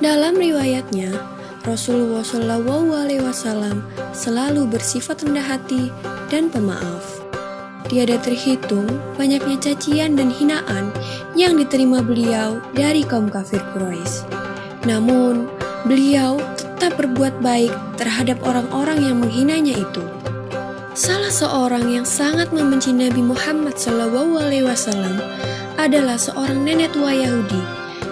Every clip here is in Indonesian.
Dalam riwayatnya, Rasulullah SAW selalu bersifat rendah hati dan pemaaf. Tiada terhitung banyaknya cacian dan hinaan yang diterima beliau dari kaum kafir Quraisy. Namun, beliau tetap berbuat baik terhadap orang-orang yang menghinanya itu. Salah seorang yang sangat membenci Nabi Muhammad SAW adalah seorang nenek tua Yahudi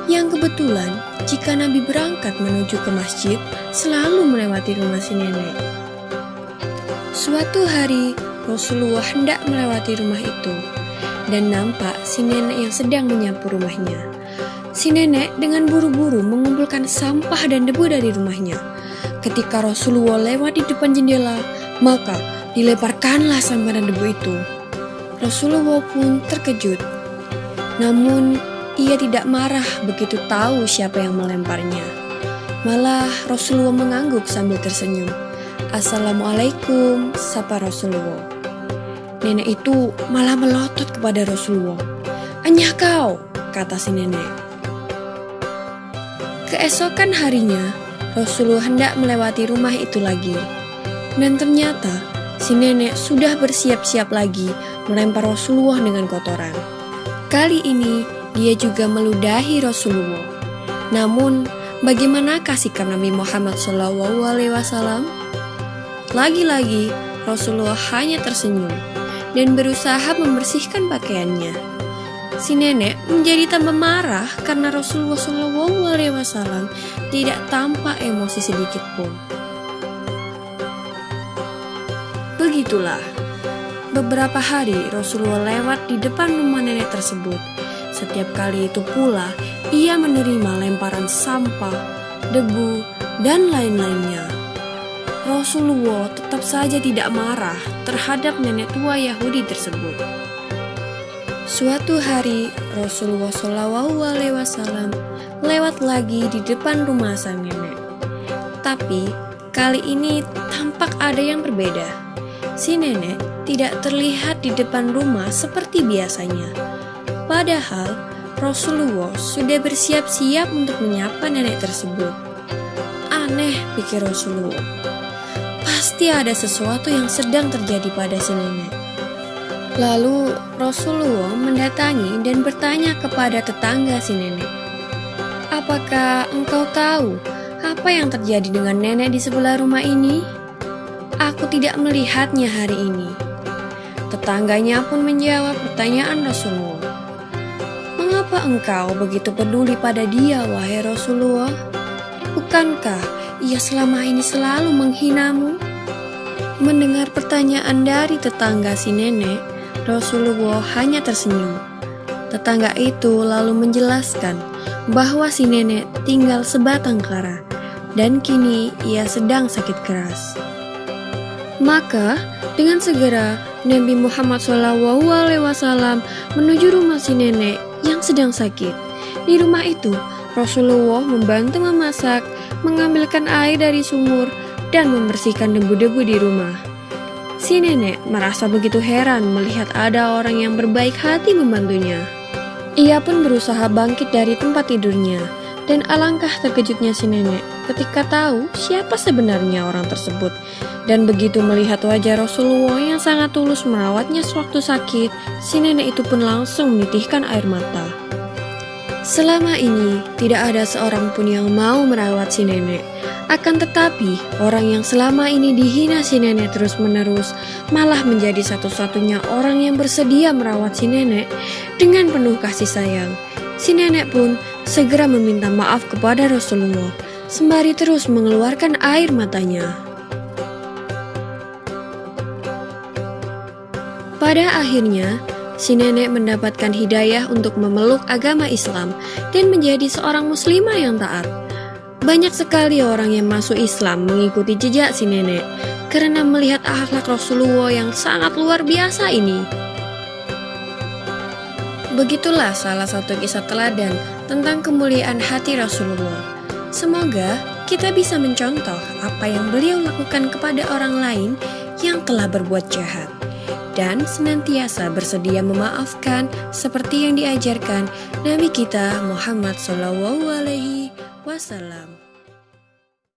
yang kebetulan jika Nabi berangkat menuju ke masjid selalu melewati rumah si nenek. Suatu hari Rasulullah hendak melewati rumah itu dan nampak si nenek yang sedang menyapu rumahnya. Si nenek dengan buru-buru mengumpulkan sampah dan debu dari rumahnya. Ketika Rasulullah lewat di depan jendela, maka dilemparkanlah sampah dan debu itu. Rasulullah pun terkejut. Namun, ia tidak marah begitu tahu siapa yang melemparnya. Malah Rasulullah mengangguk sambil tersenyum. "Assalamualaikum," sapa Rasulullah. Nenek itu malah melotot kepada Rasulullah. "Anyah kau," kata si nenek. Keesokan harinya, Rasulullah hendak melewati rumah itu lagi. Dan ternyata, si nenek sudah bersiap-siap lagi melempar Rasulullah dengan kotoran. Kali ini, dia juga meludahi Rasulullah. Namun, bagaimanakah sikap Nabi Muhammad SAW? Lagi-lagi, Rasulullah hanya tersenyum dan berusaha membersihkan pakaiannya. Si nenek menjadi tambah marah karena Rasulullah SAW tidak tampak emosi sedikit pun. Begitulah, beberapa hari Rasulullah lewat di depan rumah nenek tersebut. Setiap kali itu pula, ia menerima lemparan sampah, debu, dan lain-lainnya. Rasulullah tetap saja tidak marah terhadap nenek tua Yahudi tersebut. Suatu hari, Rasulullah SAW lewat lagi di depan rumah sang nenek. Tapi, kali ini tampak ada yang berbeda. Si nenek tidak terlihat di depan rumah seperti biasanya. Padahal, Rasulullah sudah bersiap-siap untuk menyapa nenek tersebut. Aneh, pikir Rasulullah. Pasti ada sesuatu yang sedang terjadi pada si nenek. Lalu Rasulullah mendatangi dan bertanya kepada tetangga si nenek. "Apakah engkau tahu apa yang terjadi dengan nenek di sebelah rumah ini? Aku tidak melihatnya hari ini." Tetangganya pun menjawab pertanyaan Rasulullah. "Mengapa engkau begitu peduli pada dia, wahai Rasulullah? Bukankah ia selama ini selalu menghinamu?" Mendengar pertanyaan dari tetangga si nenek, Rasulullah hanya tersenyum. Tetangga itu lalu menjelaskan bahwa si nenek tinggal sebatang kara dan kini ia sedang sakit keras. Maka dengan segera Nabi Muhammad SAW menuju rumah si nenek yang sedang sakit. Di rumah itu, Rasulullah membantu memasak, mengambilkan air dari sumur, dan membersihkan debu-debu di rumah. Si nenek merasa begitu heran melihat ada orang yang berbaik hati membantunya. Ia pun berusaha bangkit dari tempat tidurnya, dan alangkah terkejutnya si nenek ketika tahu siapa sebenarnya orang tersebut. Dan begitu melihat wajah Rasulullah yang sangat tulus merawatnya sewaktu sakit, si nenek itu pun langsung menitikkan air mata. Selama ini, tidak ada seorang pun yang mau merawat si nenek. Akan tetapi, orang yang selama ini dihina si nenek terus-menerus malah menjadi satu-satunya orang yang bersedia merawat si nenek dengan penuh kasih sayang. Si nenek pun segera meminta maaf kepada Rasulullah, sembari terus mengeluarkan air matanya. Pada akhirnya, si nenek mendapatkan hidayah untuk memeluk agama Islam dan menjadi seorang muslimah yang taat. Banyak sekali orang yang masuk Islam mengikuti jejak si nenek karena melihat akhlak Rasulullah yang sangat luar biasa ini. Begitulah salah satu kisah teladan tentang kemuliaan hati Rasulullah. Semoga kita bisa mencontoh apa yang beliau lakukan kepada orang lain yang telah berbuat jahat, dan senantiasa bersedia memaafkan seperti yang diajarkan Nabi kita Muhammad SAW. Wassalam.